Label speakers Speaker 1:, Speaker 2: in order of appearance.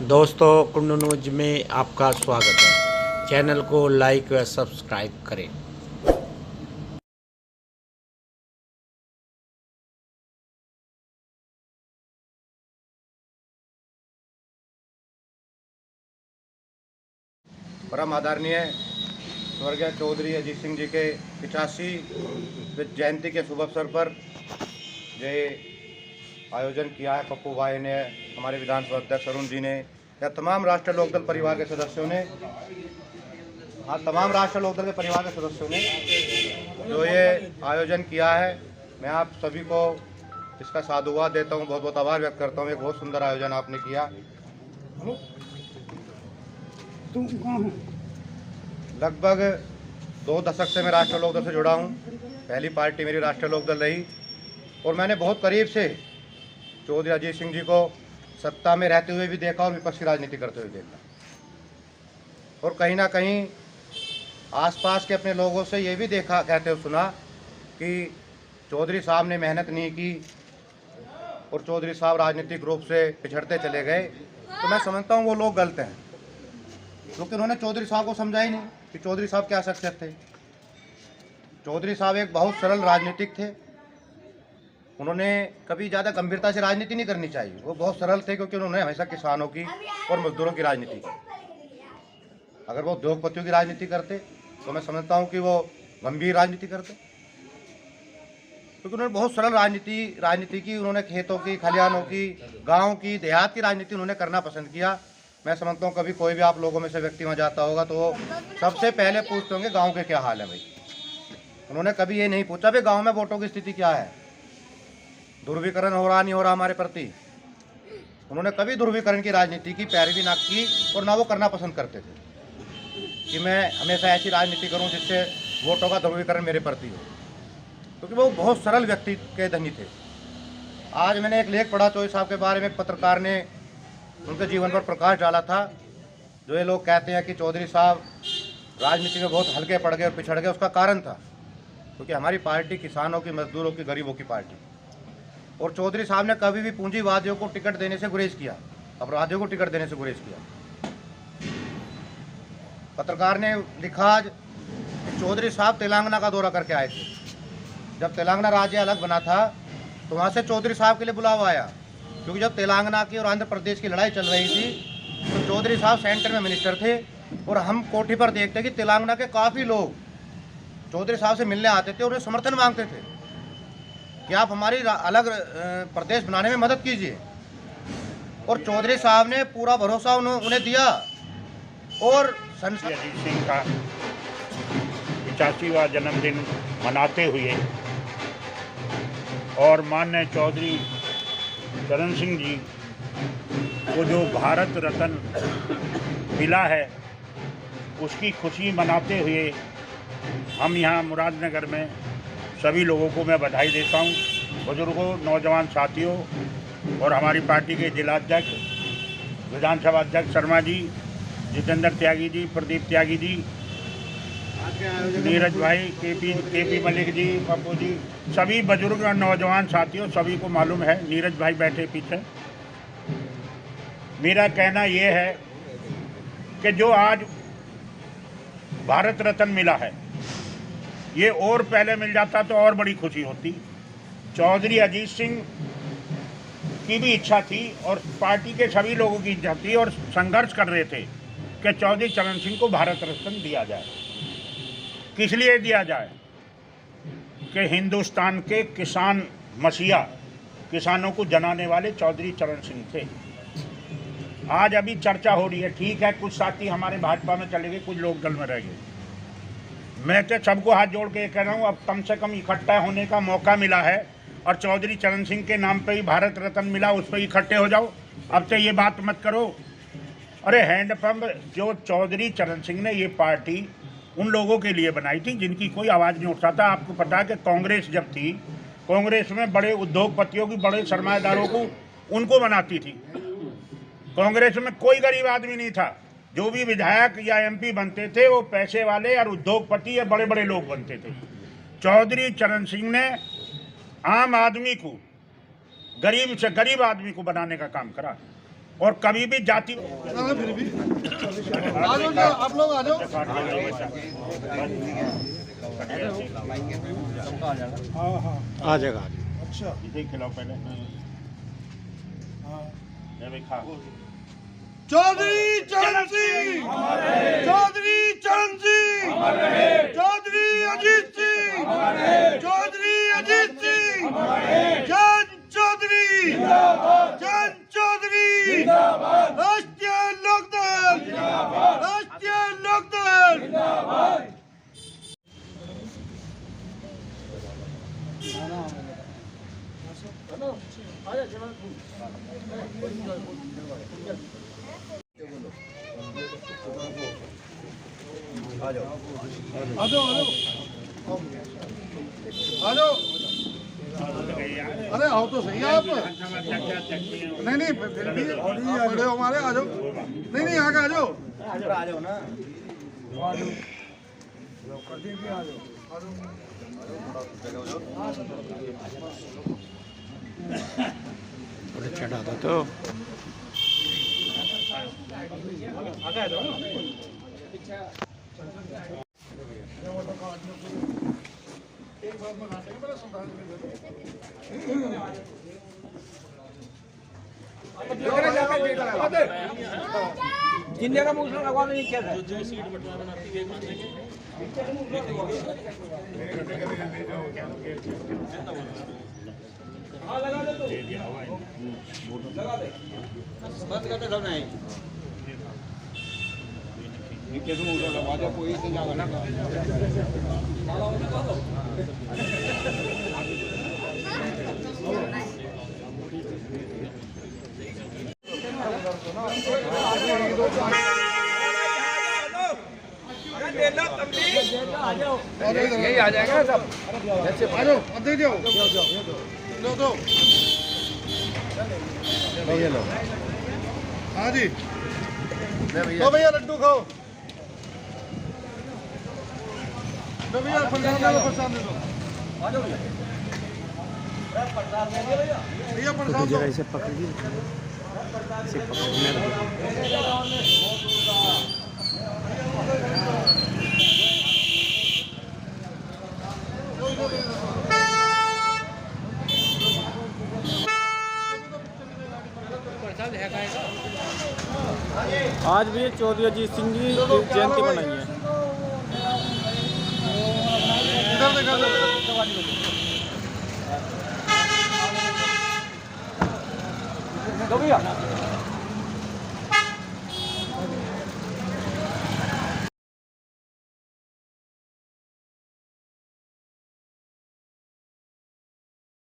Speaker 1: दोस्तों, कुंडू न्यूज में आपका स्वागत है। चैनल को लाइक व सब्सक्राइब करें।
Speaker 2: परम आदरणीय स्वर्गीय चौधरी अजीत सिंह जी के 85वीं जयंती के शुभ अवसर पर जो आयोजन किया है पप्पू भाई ने, हमारे विधानसभा अध्यक्ष अरुण जी ने, या तमाम राष्ट्रीय लोकदल परिवार के सदस्यों ने, तमाम राष्ट्रीय लोकदल के परिवार के सदस्यों ने जो ये आयोजन किया है, मैं आप सभी को इसका साधुवाद देता हूँ, बहुत बहुत आभार व्यक्त करता हूँ। एक बहुत सुंदर आयोजन आपने किया। लगभग 2 दशक से मैं राष्ट्रीय लोकदल से जुड़ा हूँ। पहली पार्टी मेरी राष्ट्रीय लोकदल रही और मैंने बहुत करीब से चौधरी अजीत सिंह जी को सत्ता में रहते हुए भी देखा और विपक्षी राजनीति करते हुए देखा, और कहीं ना कहीं आसपास के अपने लोगों से ये भी देखा, कहते हुए सुना कि चौधरी साहब ने मेहनत नहीं की और चौधरी साहब राजनीतिक रूप से पिछड़ते चले गए। तो मैं समझता हूँ वो लोग गलत हैं, क्योंकि उन्होंने चौधरी साहब को समझा ही नहीं कि चौधरी साहब क्या शख्सियत थे। चौधरी साहब एक बहुत सरल राजनीतिक थे। उन्होंने कभी ज़्यादा गंभीरता से राजनीति नहीं करनी चाहिए। वो बहुत सरल थे, क्योंकि उन्होंने हमेशा किसानों की और मजदूरों की राजनीति की। अगर वो उद्योगपतियों की राजनीति करते तो मैं समझता हूँ कि वो गंभीर राजनीति करते, क्योंकि उन्होंने बहुत सरल राजनीति की। उन्होंने खेतों की, खलिहानों की, गाँव की, देहात की राजनीति उन्होंने करना पसंद किया। मैं समझता हूँ कभी कोई भी आप लोगों में से व्यक्ति वहाँ जाता होगा तो वो सबसे पहले पूछते होंगे गांव के क्या हाल है भाई। उन्होंने कभी ये नहीं पूछा भाई गांव में वोटों की स्थिति क्या है, ध्रुवीकरण हो रहा नहीं हो रहा हमारे प्रति। उन्होंने कभी ध्रुवीकरण की राजनीति की पैरवी ना की और ना वो करना पसंद करते थे कि मैं हमेशा ऐसी राजनीति करूँ जिससे वोटों का ध्रुवीकरण मेरे प्रति हो, क्योंकि वो बहुत सरल व्यक्ति के धनी थे। आज मैंने एक लेख पढ़ा चौधरी साहब के बारे में, एक पत्रकार ने उनके जीवन पर प्रकाश डाला था। जो ये लोग कहते हैं कि चौधरी साहब राजनीति में बहुत हल्के पड़ गए और पिछड़ गए, उसका कारण था क्योंकि हमारी पार्टी किसानों की, मजदूरों की, गरीबों की पार्टी, और चौधरी साहब ने कभी भी पूंजीवादियों को टिकट देने से गुरेज किया, अपराधियों को टिकट देने से गुरेज किया। पत्रकार ने लिखा आज कि चौधरी साहब तेलंगाना का दौरा करके आए थे। जब तेलंगाना राज्य अलग बना था तो वहाँ से चौधरी साहब के लिए बुलावा आया, क्योंकि जब तेलंगाना की और आंध्र प्रदेश की लड़ाई चल रही थी तो चौधरी साहब सेंटर में मिनिस्टर थे, और हम कोठी पर देखते कि तेलंगाना के काफ़ी लोग चौधरी साहब से मिलने आते थे और उन्हें समर्थन मांगते थे कि आप हमारी अलग प्रदेश बनाने में मदद कीजिए। और चौधरी साहब ने पूरा भरोसा उन्हें दिया। और
Speaker 3: अजीत सिंह का 85वां जन्मदिन मनाते हुए और माननीय चौधरी चरण सिंह जी को जो भारत रत्न मिला है उसकी खुशी मनाते हुए हम यहाँ मुरादनगर में सभी लोगों को मैं बधाई देता हूँ। बुजुर्गों, नौजवान साथियों और हमारी पार्टी के जिलाध्यक्ष, विधानसभा अध्यक्ष शर्मा जी, जितेंद्र त्यागी जी, प्रदीप त्यागी जी, नीरज भाई, केपी मलिक जी, पप्पू जी, सभी बुजुर्ग और नौजवान साथियों, सभी को मालूम है। नीरज भाई बैठे पीछे। मेरा कहना यह है कि जो आज भारत रत्न मिला है, ये और पहले मिल जाता तो और बड़ी खुशी होती। चौधरी अजीत सिंह की भी इच्छा थी और पार्टी के सभी लोगों की इच्छा थी, और संघर्ष कर रहे थे कि चौधरी चरण सिंह को भारत रत्न दिया जाए। किस लिए दिया जाए कि हिंदुस्तान के किसान मसीहा, किसानों को जनाने वाले चौधरी चरण सिंह थे। आज अभी चर्चा हो रही है, ठीक है, कुछ साथी हमारे भाजपा में चले गए, कुछ लोग दल में रह गए। मैं तो सबको हाथ जोड़ के कह रहा हूँ, अब कम से कम इकट्ठा होने का मौका मिला है और चौधरी चरण सिंह के नाम पे ही भारत रत्न मिला, उस पर इकट्ठे हो जाओ। अब तो ये बात मत करो। अरे हैंडपम्प जो चौधरी चरण सिंह ने ये पार्टी उन लोगों के लिए बनाई थी जिनकी कोई आवाज़ नहीं उठता था। आपको पता है कि कांग्रेस जब थी, कांग्रेस में बड़े उद्योगपतियों की, बड़े सरमाएदारों को उनको बनाती थी। कांग्रेस में कोई गरीब आदमी नहीं था। जो भी विधायक या एमपी बनते थे वो पैसे वाले और उद्योगपति या बड़े बड़े लोग बनते थे। चौधरी चरण सिंह ने आम आदमी को, गरीब से गरीब आदमी को बनाने का काम करा। और कभी भी जाति
Speaker 4: फिर भी आ जाओ आप लोग आ जाओ।
Speaker 1: आ जाएगा।
Speaker 4: अच्छा
Speaker 3: इसे खिलाओ पहले। ले भाई खा।
Speaker 4: चौधरी चरण सिंह, चौधरी चरण सिंह, चौधरी अजीत सिंह, चौधरी अजीत सिंह, जन चौधरी, जन चौधरी, राष्ट्रीय लोकदल, राष्ट्रीय लोकदल। आ जाओ आ जाओ आ जाओ। अरे आओ तो सही आप। नहीं फिर भी बड़े हो हमारे, आ जाओ। नहीं आगे आ जाओ, आ जाओ ना।
Speaker 1: चढ़ा दो तो
Speaker 5: जिंदे का मूसला लगवा नहीं क्या था। लगा दे तो लगा दे बंद करते सब नहीं नीचे से मूसला लगवा दो कोई से जाएगा ना।
Speaker 4: यही आ जाएगा सब। आ जाओ अब दे जाओ। लो दो।
Speaker 2: लो
Speaker 4: हाँ जी लो भैया लड्डू खाओ। लो भैया प्रसाद दे दो, प्रसाद दे दो भैया, प्रसाद दो।
Speaker 1: इसे पकड़िए, इसे पकड़ने आज भी चौधरी अजीत सिंह की जयंती मनाई है।
Speaker 4: इधर देखा
Speaker 5: भैया